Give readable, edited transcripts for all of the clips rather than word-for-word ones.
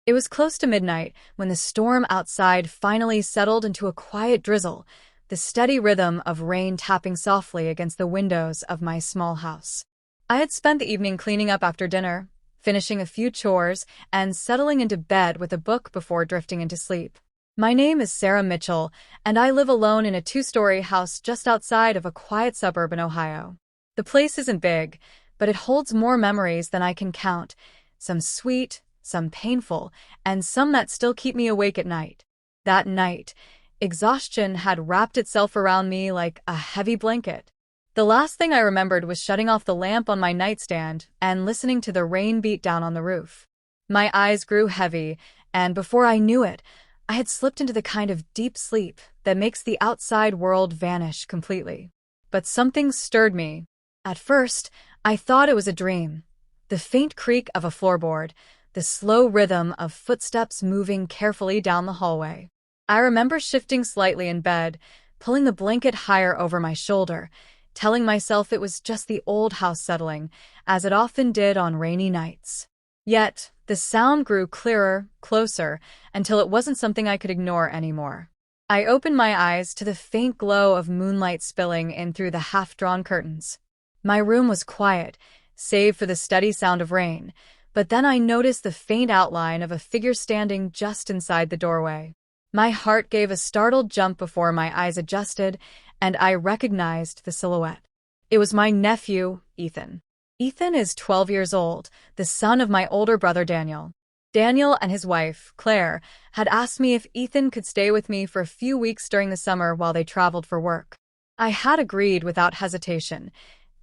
It was close to midnight when the storm outside finally settled into a quiet drizzle, the steady rhythm of rain tapping softly against the windows of my small house. I had spent the evening cleaning up after dinner, finishing a few chores, and settling into bed with a book before drifting into sleep. My name is Sarah Mitchell, and I live alone in a two-story house just outside of a quiet suburb in Ohio. The place isn't big, but it holds more memories than I can count, some sweet, some painful, and some that still keep me awake at night. That night, exhaustion had wrapped itself around me like a heavy blanket. The last thing I remembered was shutting off the lamp on my nightstand and listening to the rain beat down on the roof. My eyes grew heavy, and before I knew it, I had slipped into the kind of deep sleep that makes the outside world vanish completely. But something stirred me. At first, I thought it was a dream. The faint creak of a floorboard, the slow rhythm of footsteps moving carefully down the hallway. I remember shifting slightly in bed, pulling the blanket higher over my shoulder, telling myself it was just the old house settling, as it often did on rainy nights. Yet, the sound grew clearer, closer, until it wasn't something I could ignore anymore. I opened my eyes to the faint glow of moonlight spilling in through the half-drawn curtains. My room was quiet, save for the steady sound of rain, but then I noticed the faint outline of a figure standing just inside the doorway. My heart gave a startled jump before my eyes adjusted, and I recognized the silhouette. It was my nephew, Ethan. Ethan is 12 years old, the son of my older brother Daniel. Daniel and his wife, Claire, had asked me if Ethan could stay with me for a few weeks during the summer while they traveled for work. I had agreed without hesitation.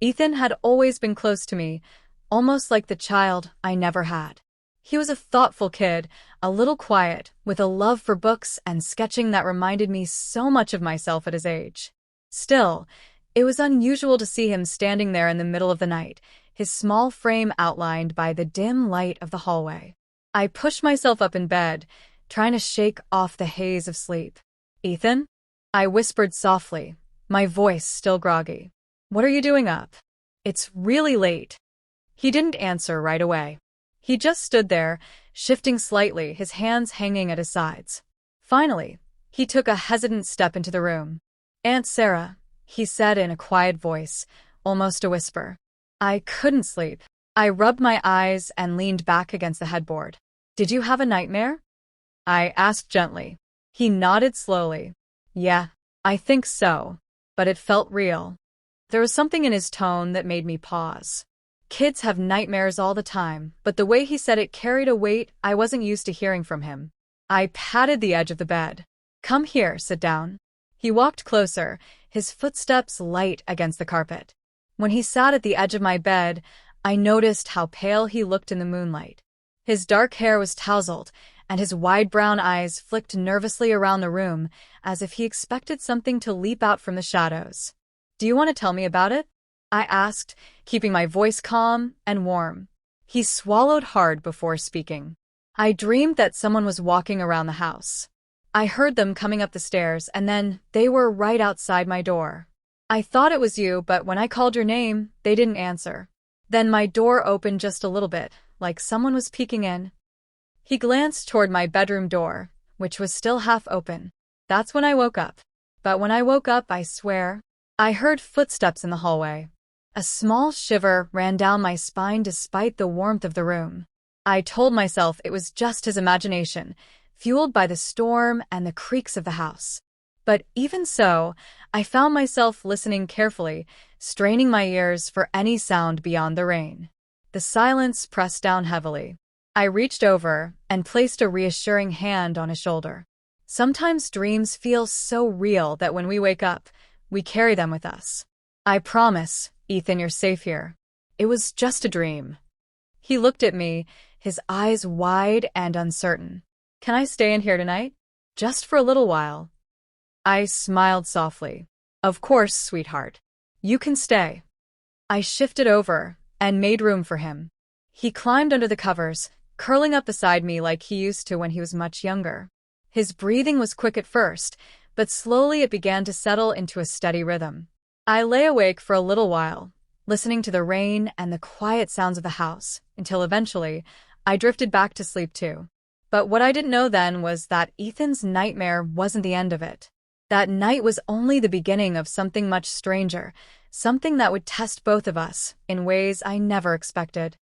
Ethan had always been close to me, almost like the child I never had. He was a thoughtful kid, a little quiet, with a love for books and sketching that reminded me so much of myself at his age. Still, it was unusual to see him standing there in the middle of the night, his small frame outlined by the dim light of the hallway. I pushed myself up in bed, trying to shake off the haze of sleep. "Ethan?" I whispered softly, my voice still groggy. "What are you doing up? It's really late." He didn't answer right away. He just stood there, shifting slightly, his hands hanging at his sides. Finally, he took a hesitant step into the room. "Aunt Sarah," he said in a quiet voice, almost a whisper. I couldn't sleep. I rubbed my eyes and leaned back against the headboard. "Did you have a nightmare?" I asked gently. He nodded slowly. "Yeah, I think so. But it felt real." There was something in his tone that made me pause. Kids have nightmares all the time, but the way he said it carried a weight I wasn't used to hearing from him. I patted the edge of the bed. "Come here, sit down." He walked closer, his footsteps light against the carpet. When he sat at the edge of my bed, I noticed how pale he looked in the moonlight. His dark hair was tousled, and his wide brown eyes flicked nervously around the room, as if he expected something to leap out from the shadows. "Do you want to tell me about it?" I asked, keeping my voice calm and warm. He swallowed hard before speaking. "I dreamed that someone was walking around the house. I heard them coming up the stairs, and then they were right outside my door. I thought it was you, but when I called your name, they didn't answer. Then my door opened just a little bit, like someone was peeking in." He glanced toward my bedroom door, which was still half open. "That's when I woke up. But when I woke up, I swear, I heard footsteps in the hallway." A small shiver ran down my spine despite the warmth of the room. I told myself it was just his imagination, fueled by the storm and the creaks of the house. But even so, I found myself listening carefully, straining my ears for any sound beyond the rain. The silence pressed down heavily. I reached over and placed a reassuring hand on his shoulder. Sometimes dreams feel so real that when we wake up, we carry them with us. "I promise, Ethan, you're safe here. It was just a dream." He looked at me, his eyes wide and uncertain. "Can I stay in here tonight? Just for a little while?" I smiled softly. "Of course, sweetheart. You can stay." I shifted over and made room for him. He climbed under the covers, curling up beside me like he used to when he was much younger. His breathing was quick at first, but slowly it began to settle into a steady rhythm. I lay awake for a little while, listening to the rain and the quiet sounds of the house, until eventually I drifted back to sleep too. But what I didn't know then was that Ethan's nightmare wasn't the end of it. That night was only the beginning of something much stranger, something that would test both of us in ways I never expected.